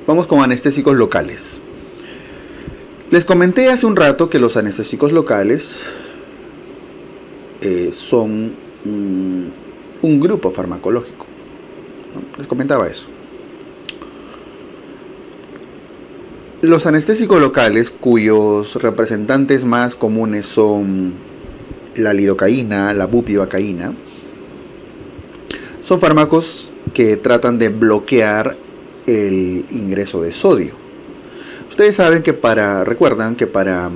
Vamos con anestésicos locales. Les comenté hace un rato que los anestésicos locales son un grupo farmacológico, ¿no? Les comentaba eso. Los anestésicos locales, cuyos representantes más comunes son la lidocaína, la bupivacaína, son fármacos que tratan de bloquear el ingreso de sodio. Ustedes saben que recuerdan que para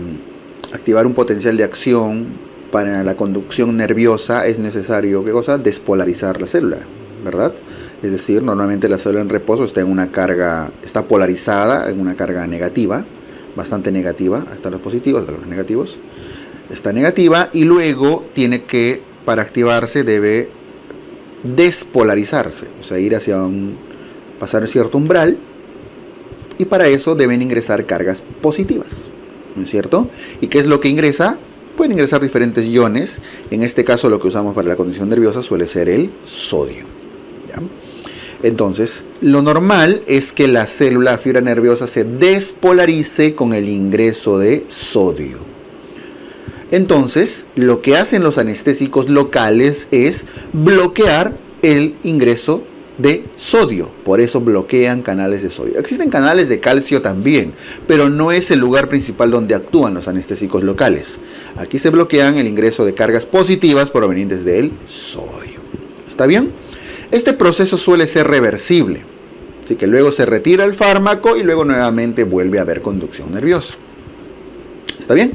activar un potencial de acción para la conducción nerviosa es necesario, ¿qué cosa? Despolarizar la célula, ¿verdad? Es decir, normalmente la célula en reposo está está polarizada en una carga negativa, bastante negativa, hasta los positivos, hasta los negativos. Está negativa y luego para activarse debe despolarizarse, o sea, ir pasar cierto umbral, y para eso deben ingresar cargas positivas, ¿no es cierto? ¿Y qué es lo que ingresa? Pueden ingresar diferentes iones. En este caso lo que usamos para la conducción nerviosa suele ser el sodio, ¿ya? Entonces, lo normal es que la fibra nerviosa se despolarice con el ingreso de sodio. Entonces, lo que hacen los anestésicos locales es bloquear el ingreso de sodio. Por eso bloquean canales de sodio. Existen canales de calcio también, pero no es el lugar principal donde actúan los anestésicos locales. Aquí se bloquean el ingreso de cargas positivas provenientes del sodio. ¿Está bien? Este proceso suele ser reversible, así que luego se retira el fármaco y luego nuevamente vuelve a haber conducción nerviosa. ¿Está bien?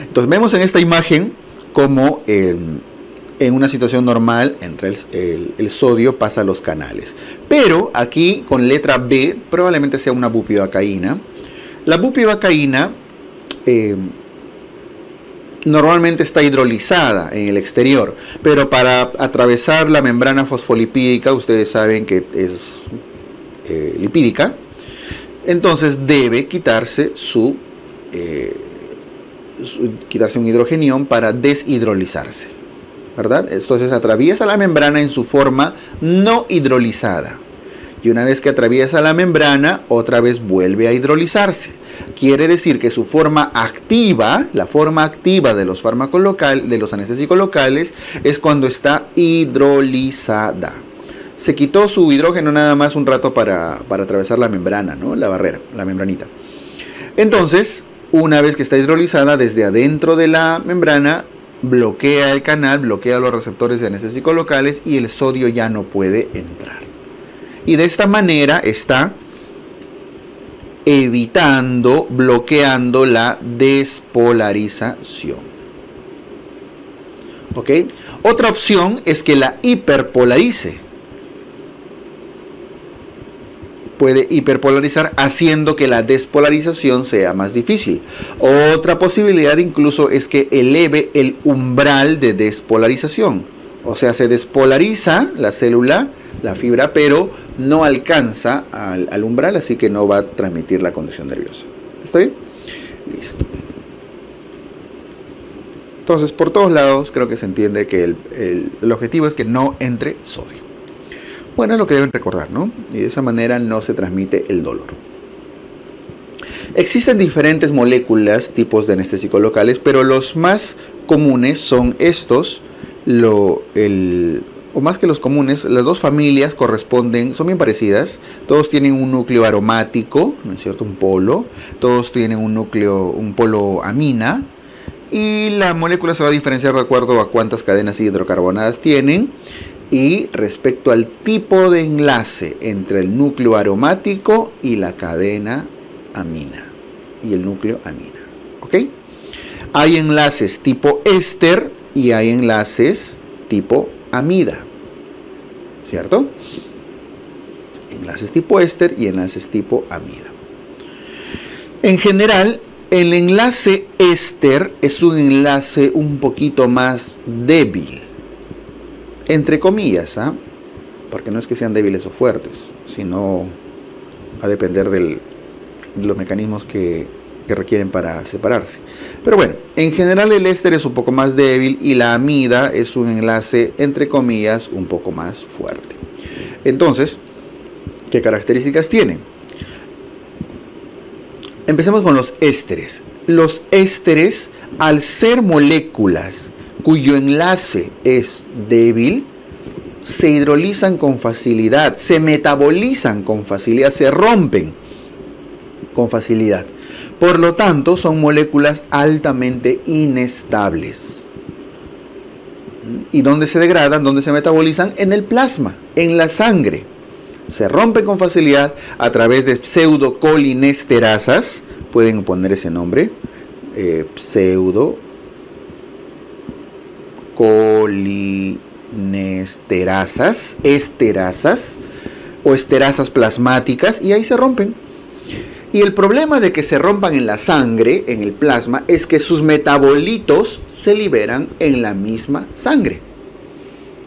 Entonces vemos en esta imagen cómo en una situación normal entre el sodio pasa a los canales. Pero aquí con letra B probablemente sea una bupivacaína. La bupivacaína normalmente está hidrolizada en el exterior, pero para atravesar la membrana fosfolipídica, ustedes saben que es lipídica, entonces debe quitarse quitarse un hidrogenión para deshidrolizarse, ¿verdad? Entonces atraviesa la membrana en su forma no hidrolizada. Y una vez que atraviesa la membrana, otra vez vuelve a hidrolizarse. Quiere decir que su forma activa, la forma activa de los fármacos locales, de los anestésicos locales, es cuando está hidrolizada. Se quitó su hidrógeno nada más un rato para atravesar la membrana, ¿no? La barrera, la membranita. Entonces, una vez que está hidrolizada, desde adentro de la membrana, bloquea el canal, bloquea los receptores de anestésicos locales y el sodio ya no puede entrar. Y de esta manera está bloqueando la despolarización. ¿Ok? Otra opción es que la hiperpolarice. Puede hiperpolarizar haciendo que la despolarización sea más difícil. Otra posibilidad incluso es que eleve el umbral de despolarización. O sea, se despolariza la célula, la fibra, pero no alcanza al umbral, así que no va a transmitir la conducción nerviosa. ¿Está bien? Listo. Entonces, por todos lados, creo que se entiende que el objetivo es que no entre sodio. Bueno, es lo que deben recordar, ¿no? Y de esa manera no se transmite el dolor. Existen diferentes moléculas, tipos de anestésicos locales, pero los más comunes son estos, o más que los comunes, las dos familias son bien parecidas. Todos tienen un núcleo aromático, ¿no es cierto? Un polo. Todos tienen un polo amina. Y la molécula se va a diferenciar de acuerdo a cuántas cadenas hidrocarbonadas tienen. Y respecto al tipo de enlace entre el núcleo aromático y la cadena amina. Y el núcleo amina. ¿Ok? Hay enlaces tipo éster y hay enlaces tipo amida. ¿Cierto? Enlaces tipo éster y enlaces tipo amida. En general, el enlace éster es un enlace un poquito más débil. Entre comillas, ¿ah? Porque no es que sean débiles o fuertes, sino va a depender de los mecanismos que requieren para separarse. Pero bueno, en general el éster es un poco más débil y la amida es un enlace, entre comillas, un poco más fuerte. Entonces, ¿qué características tienen? Empecemos con los ésteres. Los ésteres, al ser moléculas cuyo enlace es débil, se hidrolizan con facilidad, se metabolizan con facilidad, se rompen con facilidad. Por lo tanto, son moléculas altamente inestables. ¿Y dónde se degradan? ¿Dónde se metabolizan? En el plasma, en la sangre. Se rompen con facilidad a través de pseudocolinesterasas. Pueden poner ese nombre. Pseudocolinesterasas, esterasas o esterasas plasmáticas, y ahí se rompen. Y el problema de que se rompan en la sangre, en el plasma, es que sus metabolitos se liberan en la misma sangre.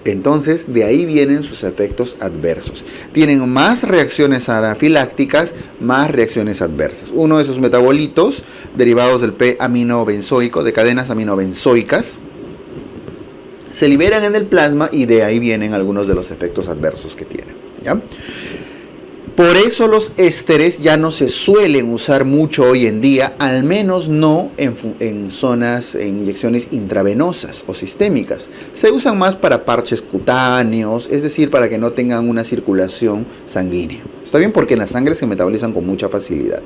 Entonces, de ahí vienen sus efectos adversos. Tienen más reacciones anafilácticas, más reacciones adversas. Uno de esos metabolitos, derivados del P-aminobenzoico, de cadenas aminobenzoicas, se liberan en el plasma y de ahí vienen algunos de los efectos adversos que tienen, ¿ya? Por eso los ésteres ya no se suelen usar mucho hoy en día, al menos no en zonas, en inyecciones intravenosas o sistémicas. Se usan más para parches cutáneos, es decir, para que no tengan una circulación sanguínea. Está bien, porque en la sangre se metabolizan con mucha facilidad.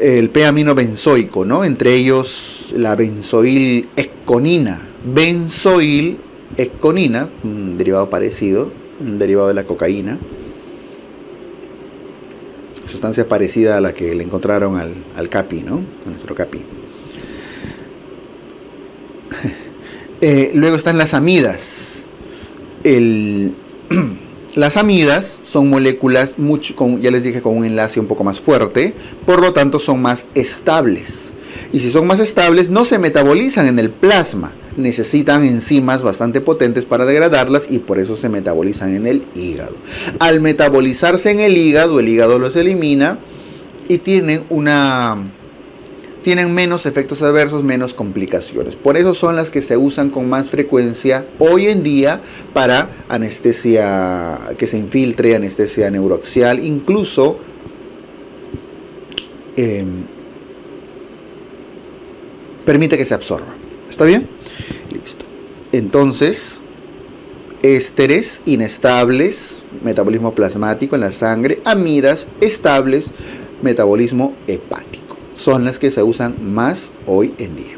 El P-aminobenzoico, ¿no? Entre ellos la benzoilesconina. Benzoilesconina, un derivado parecido, un derivado de la cocaína. Sustancia parecida a la que le encontraron al Capi, ¿no? A nuestro Capi. Luego están las amidas. Las amidas son moléculas, ya les dije, con un enlace un poco más fuerte, por lo tanto son más estables. Y si son más estables, no se metabolizan en el plasma. Necesitan enzimas bastante potentes para degradarlas y por eso se metabolizan en el hígado. Al metabolizarse en el hígado los elimina y tienen menos efectos adversos, menos complicaciones. Por eso son las que se usan con más frecuencia hoy en día para anestesia que se infiltre, anestesia neuroaxial, incluso permite que se absorba. ¿Está bien? Listo. Entonces, ésteres inestables, metabolismo plasmático en la sangre, amidas estables, metabolismo hepático. Son las que se usan más hoy en día.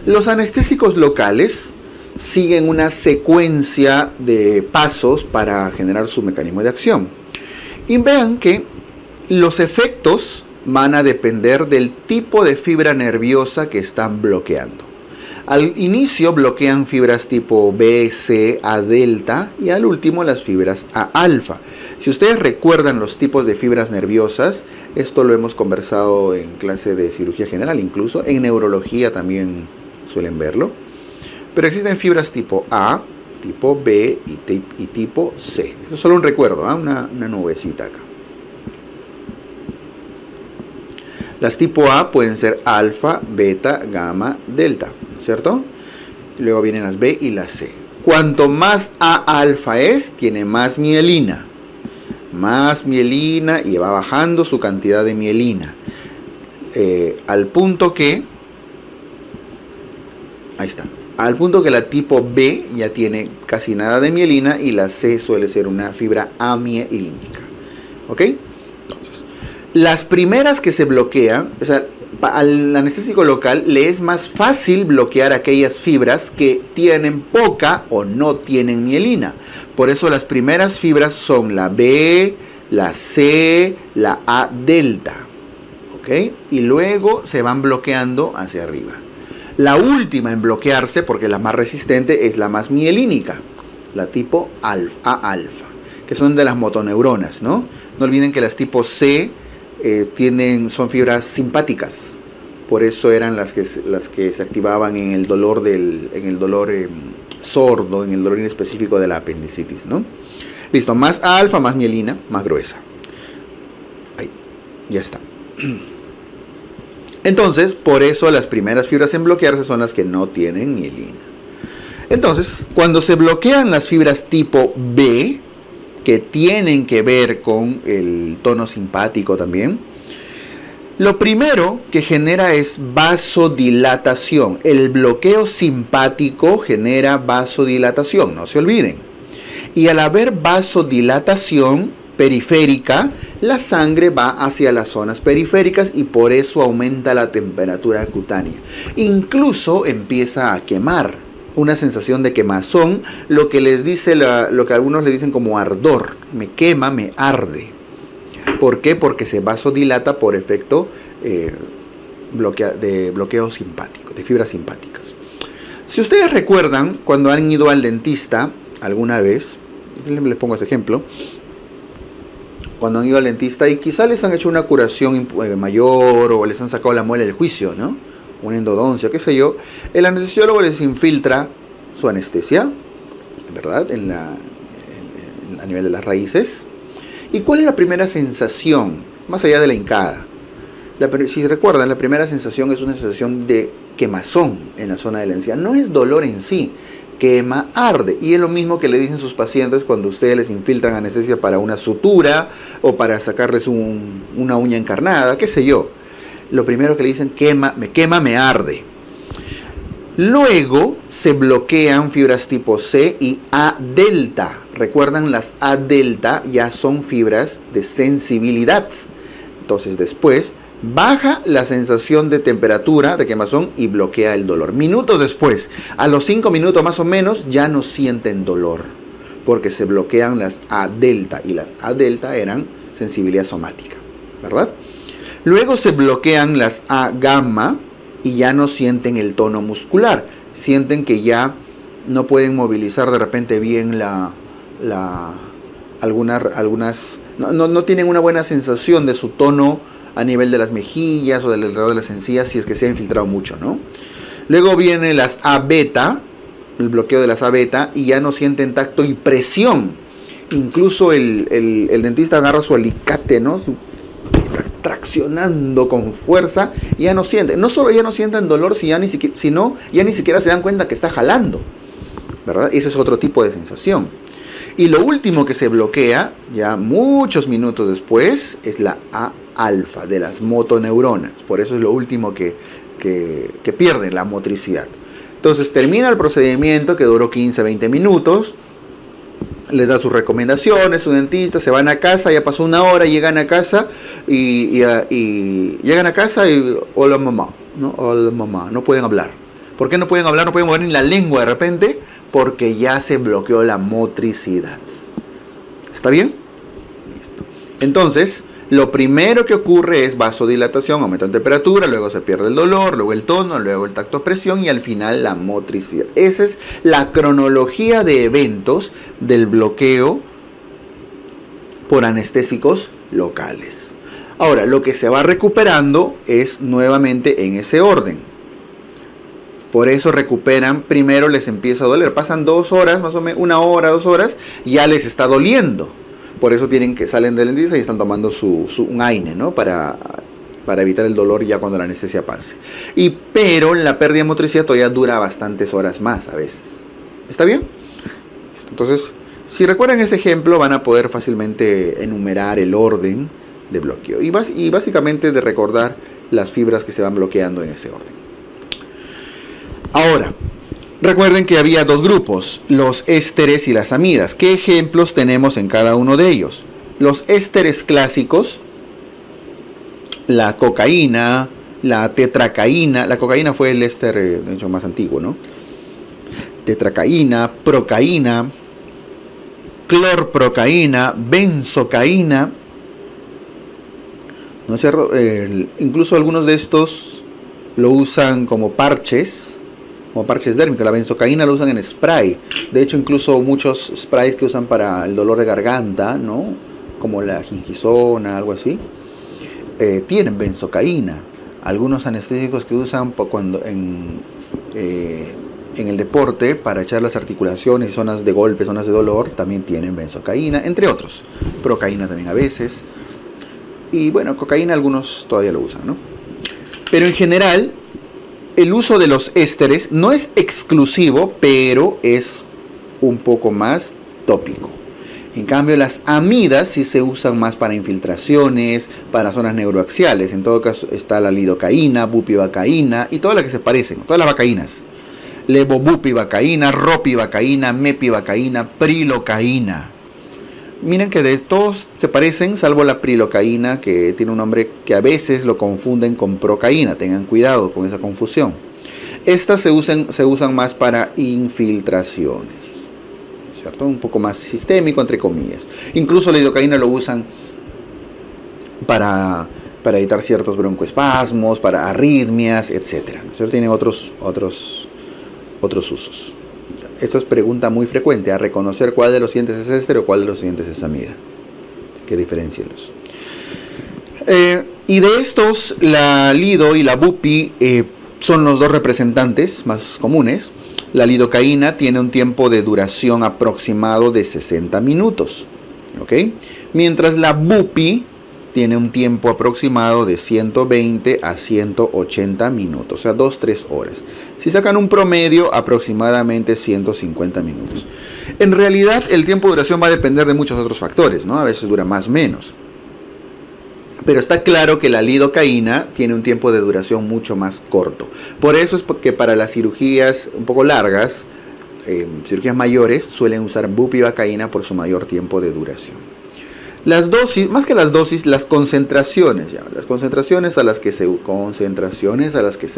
Los anestésicos locales siguen una secuencia de pasos para generar su mecanismo de acción. Y vean que los efectos van a depender del tipo de fibra nerviosa que están bloqueando. Al inicio bloquean fibras tipo B, C, A delta y al último las fibras A alfa. Si ustedes recuerdan los tipos de fibras nerviosas, esto lo hemos conversado en clase de cirugía general, incluso en neurología también suelen verlo. Pero existen fibras tipo A, tipo B y tipo C. Eso es solo un recuerdo, ¿eh? Una nubecita acá. Las tipo A pueden ser alfa, beta, gamma, delta, ¿cierto? Luego vienen las B y las C. Cuanto más A alfa es, tiene más mielina. Más mielina y va bajando su cantidad de mielina. Al punto que... Ahí está. Al punto que la tipo B ya tiene casi nada de mielina y la C suele ser una fibra amielínica. ¿Ok? Entonces, las primeras que se bloquean, o sea, al anestésico local le es más fácil bloquear aquellas fibras que tienen poca o no tienen mielina. Por eso las primeras fibras son la B, la C, la A delta. ¿Ok? Y luego se van bloqueando hacia arriba. La última en bloquearse, porque la más resistente, es la más mielínica, la tipo A alfa, que son de las motoneuronas, ¿no? No olviden que las tipo C son fibras simpáticas, por eso eran las que se activaban en el dolor sordo, en el dolor inespecífico de la apendicitis, ¿no? Listo, más A alfa, más mielina, más gruesa. Ahí, ya está. Entonces, por eso las primeras fibras en bloquearse son las que no tienen mielina. Entonces, cuando se bloquean las fibras tipo B, ¿ok? que tienen que ver con el tono simpático también. Lo primero que genera es vasodilatación. El bloqueo simpático genera vasodilatación, no se olviden. Y al haber vasodilatación periférica, la sangre va hacia las zonas periféricas y por eso aumenta la temperatura cutánea. Incluso empieza a quemar, una sensación de quemazón, lo que les dice lo que algunos le dicen como ardor. Me quema, me arde. ¿Por qué? Porque se vasodilata por efecto de bloqueo simpático, de fibras simpáticas. Si ustedes recuerdan, cuando han ido al dentista alguna vez, les pongo ese ejemplo, cuando han ido al dentista y quizá les han hecho una curación mayor o les han sacado la muela del juicio, ¿no? Una endodoncia, qué sé yo, el anestesiólogo les infiltra su anestesia, ¿verdad? A nivel de las raíces. ¿Y cuál es la primera sensación? Más allá de la hincada. Si recuerdan, la primera sensación es una sensación de quemazón en la zona de la encía. No es dolor en sí, quema, arde. Y es lo mismo que le dicen sus pacientes cuando ustedes les infiltran anestesia para una sutura o para sacarles una uña encarnada, qué sé yo. Lo primero que le dicen, quema, me arde. Luego se bloquean fibras tipo C y A delta. Recuerdan, las A delta ya son fibras de sensibilidad. Entonces después baja la sensación de temperatura, de quemazón, y bloquea el dolor. Minutos después, a los 5 minutos más o menos, ya no sienten dolor, porque se bloquean las A delta, y las A delta eran sensibilidad somática, ¿verdad? Luego se bloquean las A gamma y ya no sienten el tono muscular. Sienten que ya no pueden movilizar de repente bien no tienen una buena sensación de su tono a nivel de las mejillas o del alrededor de las encías, si es que se ha infiltrado mucho, ¿no? Luego vienen las A beta, el bloqueo de las A beta, y ya no sienten tacto y presión. Incluso el dentista agarra su alicate, ¿no? Está traccionando con fuerza y ya no sienten. No solo ya no sienten dolor, sino ya ni siquiera se dan cuenta que está jalando, ¿verdad? Ese es otro tipo de sensación. Y lo último que se bloquea, ya muchos minutos después, es la A alfa de las motoneuronas. Por eso es lo último que pierden la motricidad. Entonces termina el procedimiento, que duró 15-20 minutos. Les da sus recomendaciones, su dentista, se van a casa, ya pasó una hora, llegan a casa y llegan a casa y hola mamá, ¿no? Hola mamá, no pueden hablar. ¿Por qué no pueden hablar? No pueden mover ni la lengua de repente, porque ya se bloqueó la motricidad. ¿Está bien? Listo. Entonces, lo primero que ocurre es vasodilatación, aumento de temperatura, luego se pierde el dolor, luego el tono, luego el tacto presión y al final la motricidad. Esa es la cronología de eventos del bloqueo por anestésicos locales. Ahora, lo que se va recuperando es nuevamente en ese orden. Por eso recuperan, primero les empieza a doler, pasan 2 horas, más o menos 1 hora, 2 horas, ya les está doliendo. Por eso salen del dentista y están tomando un AINE, ¿no? Para evitar el dolor ya cuando la anestesia pase. Pero la pérdida de motricidad todavía dura bastantes horas más a veces. ¿Está bien? Entonces, si recuerdan ese ejemplo, van a poder fácilmente enumerar el orden de bloqueo. Y básicamente de recordar las fibras que se van bloqueando en ese orden. Ahora, recuerden que había 2 grupos, los ésteres y las amidas. ¿Qué ejemplos tenemos en cada uno de ellos? Los ésteres clásicos, la cocaína, la tetracaína. La cocaína fue el éster, de hecho, más antiguo, ¿no? Tetracaína, procaína, clorprocaína, benzocaína. ¿No es cierto? Incluso algunos de estos lo usan como parches dérmicos. La benzocaína lo usan en spray. De hecho, incluso muchos sprays que usan para el dolor de garganta, ¿no? Como la gingisona, algo así, tienen benzocaína. Algunos anestésicos que usan en el deporte para echar las articulaciones y zonas de golpe, zonas de dolor, también tienen benzocaína, entre otros. Procaína también a veces. Y bueno, cocaína algunos todavía lo usan, ¿no? Pero en general, el uso de los ésteres no es exclusivo, pero es un poco más tópico. En cambio, las amidas sí se usan más para infiltraciones, para zonas neuroaxiales. En todo caso está la lidocaína, bupivacaína y todas las que se parecen, todas las vacaínas. Levobupivacaína, ropivacaína, mepivacaína, prilocaína. Miren que de todos se parecen, salvo la prilocaína, que tiene un nombre que a veces lo confunden con procaína. Tengan cuidado con esa confusión. Estas se usan más para infiltraciones, ¿cierto? Un poco más sistémico, entre comillas. Incluso la lidocaína lo usan para evitar ciertos broncoespasmos, para arritmias, etc. ¿Cierto? Tienen otros usos. Esto es pregunta muy frecuente, a reconocer cuál de los siguientes es éster o cuál de los siguientes es amida. Hay que diferenciarlos. Y de estos, la lido y la bupi son los dos representantes más comunes. La lidocaína tiene un tiempo de duración aproximado de 60 minutos. ¿Ok? Mientras la bupi tiene un tiempo aproximado de 120 a 180 minutos, o sea, 2-3 horas. Si sacan un promedio, aproximadamente 150 minutos. En realidad, el tiempo de duración va a depender de muchos otros factores, ¿no? A veces dura más o menos. Pero está claro que la lidocaína tiene un tiempo de duración mucho más corto. Por eso es porque para las cirugías un poco largas, cirugías mayores, suelen usar bupivacaína por su mayor tiempo de duración. Las dosis, más que las dosis, las concentraciones, ya, las concentraciones a las que se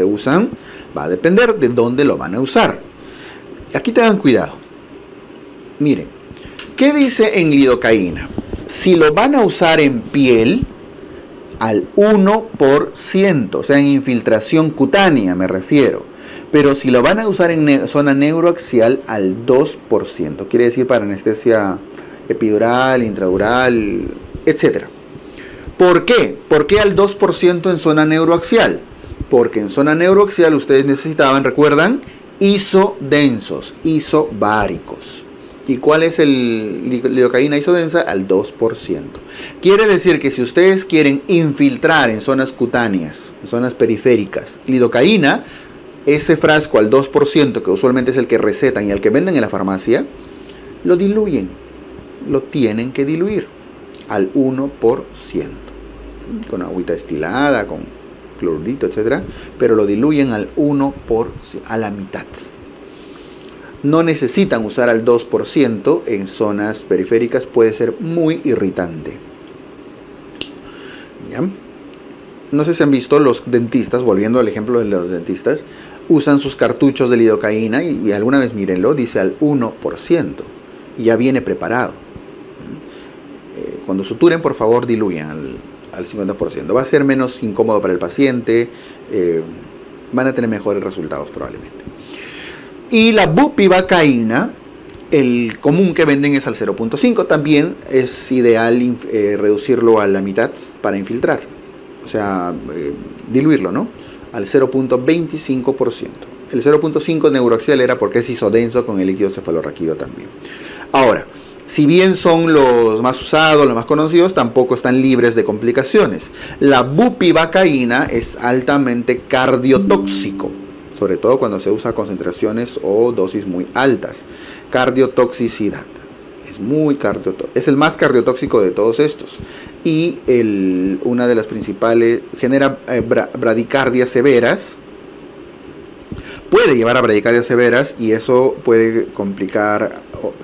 usan, va a depender de dónde lo van a usar. Aquí tengan cuidado. Miren, ¿qué dice en lidocaína? Si lo van a usar en piel, al 1%, o sea, en infiltración cutánea me refiero. Pero si lo van a usar en zona neuroaxial, al 2%. Quiere decir para anestesia epidural, intradural, etc. ¿Por qué? ¿Por qué al 2% en zona neuroaxial? Porque en zona neuroaxial ustedes necesitaban, ¿recuerdan? Isodensos, isobáricos. ¿Y cuál es el lidocaína isodensa? Al 2%. Quiere decir que si ustedes quieren infiltrar en zonas cutáneas, en zonas periféricas, lidocaína, ese frasco al 2%, que usualmente es el que recetan y el que venden en la farmacia, lo diluyen. Lo tienen que diluir al 1%. Con agüita destilada, con clorurito, etc. Pero lo diluyen al 1%, a la mitad. No necesitan usar al 2% en zonas periféricas, puede ser muy irritante. ¿Ya? No sé si han visto los dentistas, volviendo al ejemplo de los dentistas, usan sus cartuchos de lidocaína y alguna vez mírenlo, dice al 1% y ya viene preparado. Cuando suturen, por favor, diluyan al 50%. Va a ser menos incómodo para el paciente, van a tener mejores resultados probablemente. Y la bupivacaína, el común que venden es al 0.5. También es ideal reducirlo a la mitad para infiltrar. O sea, diluirlo, ¿no? Al 0.25%. El 0.5 neuroaxial era porque es isodenso con el líquido cefalorraquídeo también. Ahora, si bien son los más usados, los más conocidos, tampoco están libres de complicaciones. La bupivacaína es altamente cardiotóxico, sobre todo cuando se usa a concentraciones o dosis muy altas. Cardiotoxicidad. Es muy cardiotóxico. Es el más cardiotóxico de todos estos. Y una de las principales, genera bradicardias severas. Puede llevar a bradicardias severas y eso puede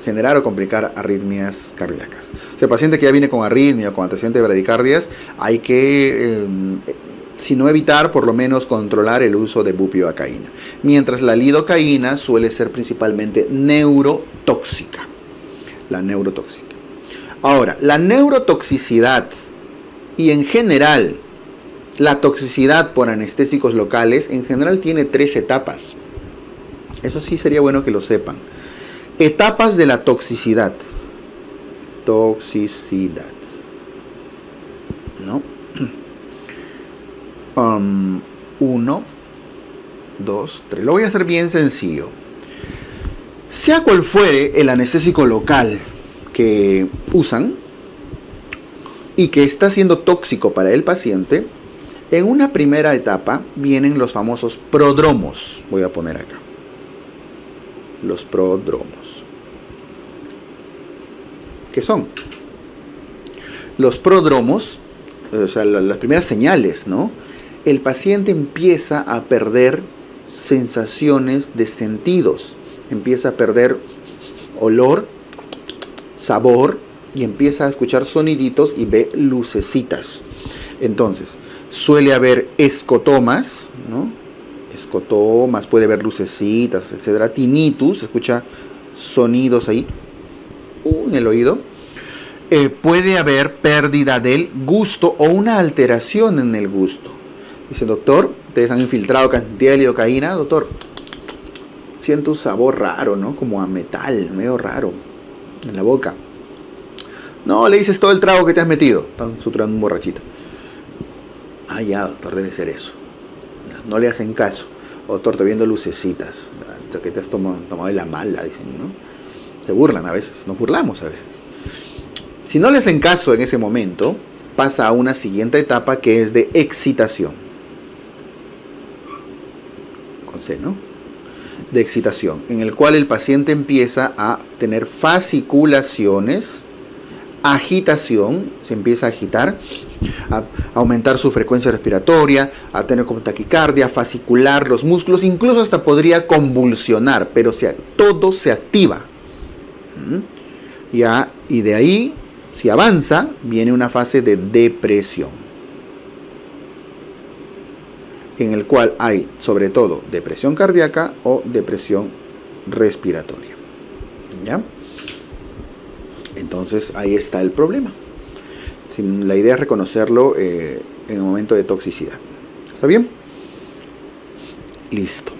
generar o complicar arritmias cardíacas. O sea, el paciente que ya viene con arritmia o con antecedente de bradicardias, hay que, si no evitar, por lo menos controlar el uso de bupivacaína. Mientras la lidocaína suele ser principalmente neurotóxica. La neurotóxica. Ahora, la neurotoxicidad y en general la toxicidad por anestésicos locales en general tiene 3 etapas. Eso sí sería bueno que lo sepan. Etapas de la toxicidad. Toxicidad. ¿No? 1, 2, 3. Lo voy a hacer bien sencillo. Sea cual fuere el anestésico local que usan y que está siendo tóxico para el paciente, en una primera etapa vienen los famosos prodromos. Voy a poner acá. Los prodromos. ¿Ok? ¿Qué son? Los prodromos, o sea, las primeras señales, ¿no? El paciente empieza a perder sensaciones de sentidos, empieza a perder olor, sabor y empieza a escuchar soniditos y ve lucecitas. Entonces, suele haber escotomas, ¿no? Escotomas, puede haber lucecitas, etcétera. Tinnitus, escucha sonidos ahí en el oído. Puede haber pérdida del gusto o una alteración en el gusto. Dice, doctor, ustedes han infiltrado cantidad de lidocaína, doctor. Siento un sabor raro, ¿no? Como a metal, medio raro en la boca. No, le dices todo el trago que te has metido. Están suturando un borrachito. Ah, ya, doctor, debe ser eso. No le hacen caso. Doctor, te viendo lucecitas. Que te has tomado de la mala, dicen, ¿no? Se burlan a veces, nos burlamos a veces. Si no le hacen caso en ese momento, pasa a una siguiente etapa que es de excitación. Con C, ¿no? De excitación, en el cual el paciente empieza a tener fasciculaciones, agitación, se empieza a agitar, a aumentar su frecuencia respiratoria, a tener como taquicardia, fascicular los músculos, incluso hasta podría convulsionar, pero todo se activa. Ya, y de ahí, si avanza, viene una fase de depresión, en el cual hay sobre todo depresión cardíaca o depresión respiratoria. ¿Ya? Entonces ahí está el problema. La idea es reconocerlo en el momento de toxicidad. ¿Está bien? Listo.